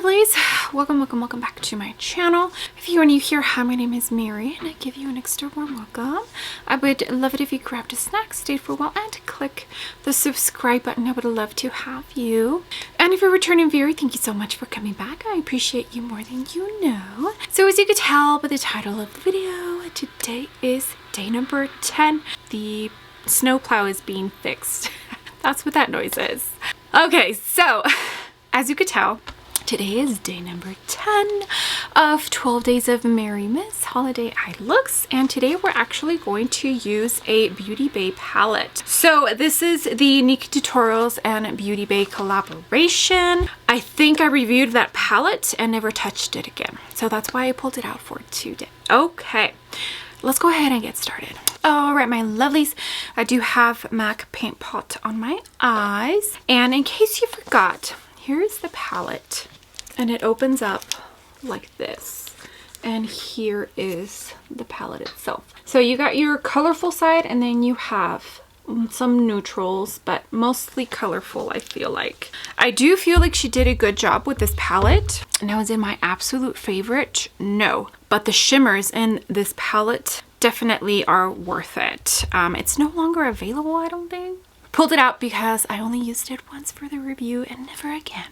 lovelies, welcome back to my channel. If you are new here, hi, my name is Mary and I give you an extra warm welcome. I would love it if you grabbed a snack, stayed for a while, and click the subscribe button. I would love to have you. And if you're a returning viewer, thank you so much for coming back. I appreciate you more than you know. So as you could tell by the title of the video, today is day number 10. The snowplow is being fixed. That's what that noise is. Okay, so as you could tell, today is day number 10 of 12 days of Merry Miss Holiday Eye Looks, and today we're actually going to use a Beauty Bay palette. So this is the Nikkie Tutorials and Beauty Bay collaboration. I think I reviewed that palette and never touched it again, so that's why I pulled it out for today. Okay, let's go ahead and get started. All right, my lovelies, I do have MAC Paint Pot on my eyes, and in case you forgot, here's the palette, and it opens up like this, and here is the palette itself. So you got your colorful side, and then you have some neutrals, but mostly colorful. I feel like I do feel like she did a good job with this palette. Now, is it my absolute favorite? No, but the shimmers in this palette definitely are worth it. It's no longer available, I don't think. Pulled it out because I only used it once for the review and never again.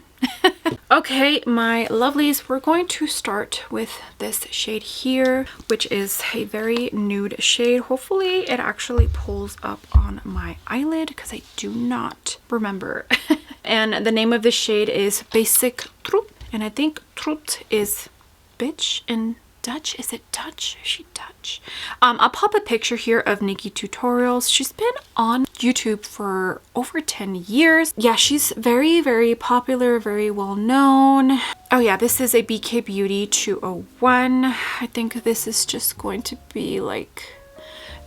Okay, my lovelies, we're going to start with this shade here, which is a very nude shade. Hopefully it actually pulls up on my eyelid because I do not remember. And the name of the shade is Basic Troep, and I think Troep is bitch in Dutch. Is it Dutch? Is she Dutch? I'll pop a picture here of Nikkie Tutorials. She's been on YouTube for over 10 years. Yeah, she's very popular, very well known. Oh yeah, this is a BK Beauty 201. I think this is just going to be like,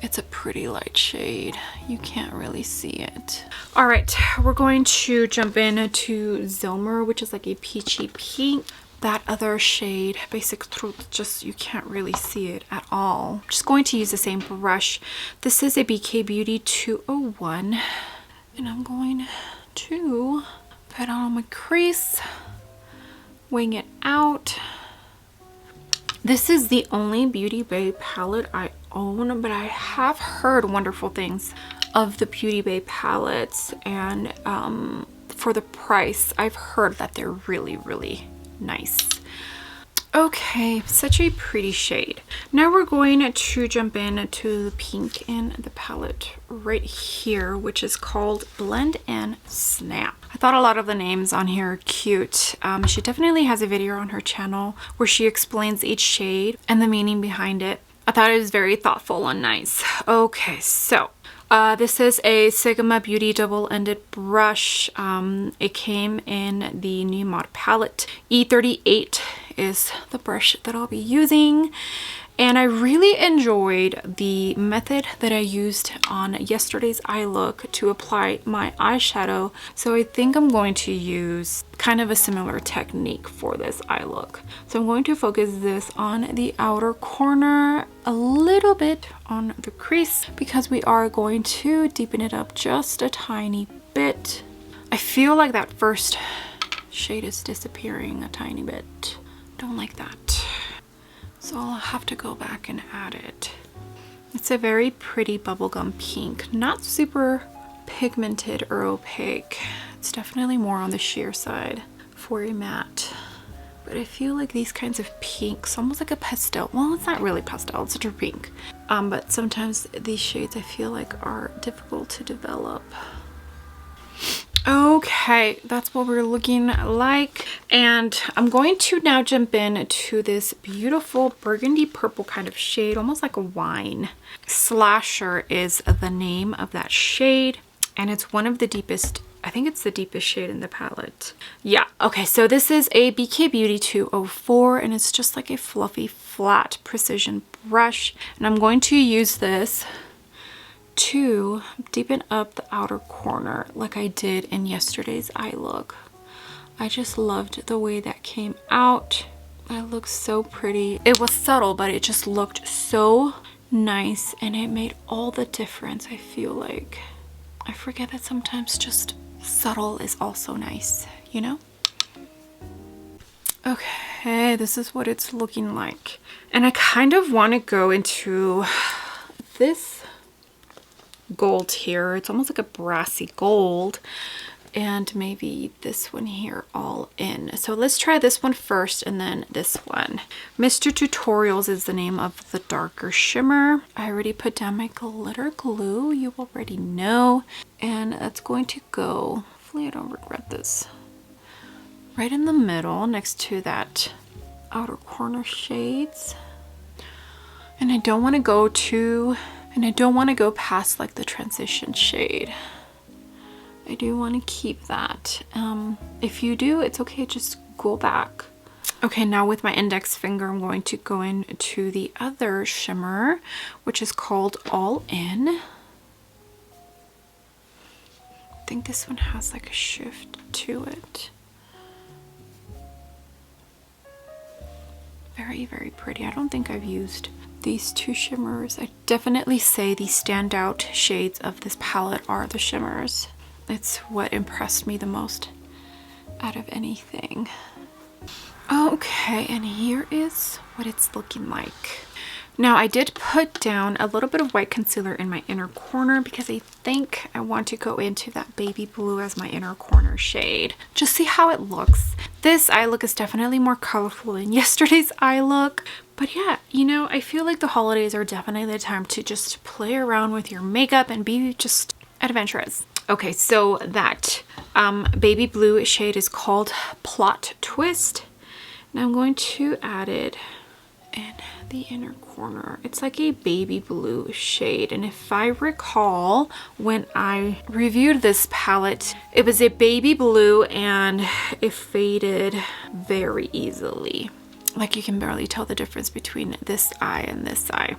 it's a pretty light shade. You can't really see it. All right, we're going to jump into Zomer, which is like a peachy pink. That other shade, Basic Troep, just you can't really see it at all. I'm just going to use the same brush. This is a BK Beauty 201, and I'm going to put it on my crease, wing it out. This is the only Beauty Bay palette I own, but I have heard wonderful things of the Beauty Bay palettes, and for the price, I've heard that they're really nice. Okay, such a pretty shade. Now we're going to jump into the pink in the palette right here, which is called Blend and Snap. I thought a lot of the names on here are cute. She definitely has a video on her channel where she explains each shade and the meaning behind it. I thought it was very thoughtful and nice. Okay, so this is a Sigma Beauty double-ended brush. It came in the new mod palette. E38 is the brush that I'll be using. And I really enjoyed the method that I used on yesterday's eye look to apply my eyeshadow. So I think I'm going to use kind of a similar technique for this eye look. So I'm going to focus this on the outer corner, a little bit on the crease, because we are going to deepen it up just a tiny bit. I feel like that first shade is disappearing a tiny bit. Don't like that. So I'll have to go back and add it. It's a very pretty bubblegum pink, not super pigmented or opaque. It's definitely more on the sheer side for a matte. But I feel like these kinds of pinks, almost like a pastel. Well, it's not really pastel, it's a true pink. But sometimes these shades I feel like are difficult to develop. Okay, that's what we're looking like, and I'm going to now jump in to this beautiful burgundy purple kind of shade, almost like a wine. Slasher is the name of that shade, and it's one of the deepest, I think it's the deepest shade in the palette. Yeah, okay, so this is a BK Beauty 204, and it's just like a fluffy, flat precision brush, and I'm going to use this to deepen up the outer corner like I did in yesterday's eye look. I just loved the way that came out. It looks so pretty. It was subtle, but it just looked so nice, and it made all the difference. I feel like I forget that sometimes just subtle is also nice, you know? Okay, this is what it's looking like. And I kind of want to go into this gold here. It's almost like a brassy gold. And maybe this one here all in. So let's try this one first and then this one. Mr. Tutorials is the name of the darker shimmer. I already put down my glitter glue. You already know. And that's going to go, hopefully I don't regret this, right in the middle next to that outer corner shades. And I don't want to go past like the transition shade. I do want to keep that. If you do, it's okay, just go back. Okay, now with my index finger, I'm going to go into the other shimmer, which is called All In. I think this one has like a shift to it. Very, very pretty. I don't think I've used these two shimmers. I definitely say the standout shades of this palette are the shimmers. It's what impressed me the most out of anything. Okay, and here is what it's looking like. Now I did put down a little bit of white concealer in my inner corner because I think I want to go into that baby blue as my inner corner shade. Just see how it looks. This eye look is definitely more colorful than yesterday's eye look. But yeah, you know, I feel like the holidays are definitely the time to just play around with your makeup and be just adventurous. Okay, so that baby blue shade is called Plot Twist. Now I'm going to add it in the inner corner. It's like a baby blue shade, and if I recall, when I reviewed this palette, it was a baby blue and it faded very easily. Like you can barely tell the difference between this eye and this eye.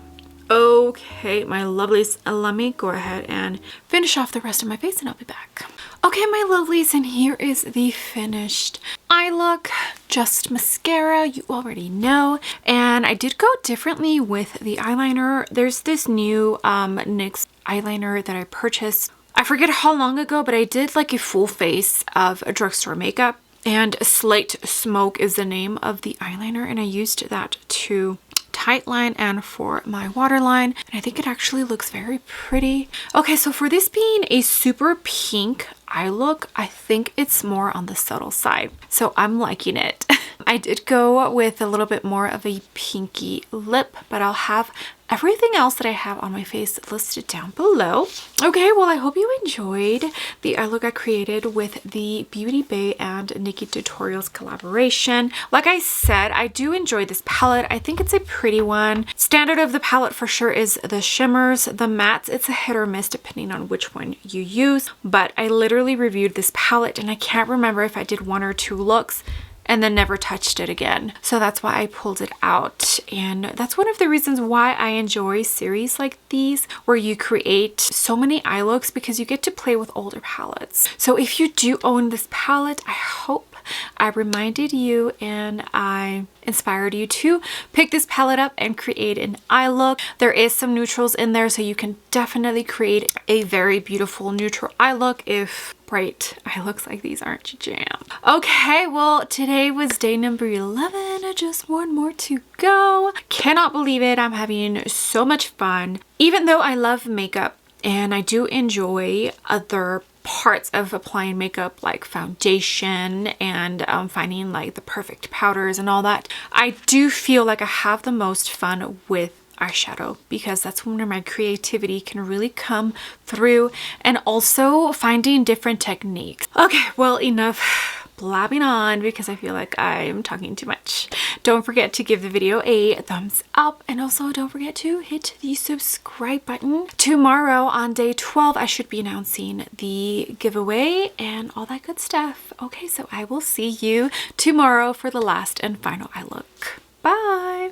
Okay, my lovelies, let me go ahead and finish off the rest of my face and I'll be back. Okay, my lovelies, and here is the finished eye look. Just mascara, you already know. And I did go differently with the eyeliner. There's this new NYX eyeliner that I purchased. I forget how long ago, but I did like a full face of a drugstore makeup. And Slate Smoke is the name of the eyeliner, and I used that to tightline and for my waterline, and I think it actually looks very pretty. Okay, so for this being a super pink eye look, I think it's more on the subtle side, so I'm liking it. I did go with a little bit more of a pinky lip, but I'll have everything else that I have on my face listed down below. Okay, well, I hope you enjoyed the eye look I created with the Beauty Bay and Nikkie Tutorials collaboration. Like I said, I do enjoy this palette. I think it's a pretty one. Standard of the palette for sure is the shimmers. The mattes, it's a hit or miss depending on which one you use, but I literally reviewed this palette and I can't remember if I did 1 or 2 looks and then never touched it again. So that's why I pulled it out. And that's one of the reasons why I enjoy series like these, where you create so many eye looks, because you get to play with older palettes. So if you do own this palette, I hope I reminded you and I inspired you to pick this palette up and create an eye look. There is some neutrals in there, so you can definitely create a very beautiful neutral eye look if bright eye looks like these aren't your jam. Okay, well, today was day number 11. Just one more to go. Cannot believe it. I'm having so much fun. Even though I love makeup and I do enjoy other parts of applying makeup like foundation and finding like the perfect powders and all that, I do feel like I have the most fun with eyeshadow, because that's when my creativity can really come through, and also finding different techniques. Okay, well, enough blabbing on because I feel like I'm talking too much. Don't forget to give the video a thumbs up, and also don't forget to hit the subscribe button. Tomorrow on day 12 I should be announcing the giveaway and all that good stuff. Okay, so I will see you tomorrow for the last and final eye look. Bye!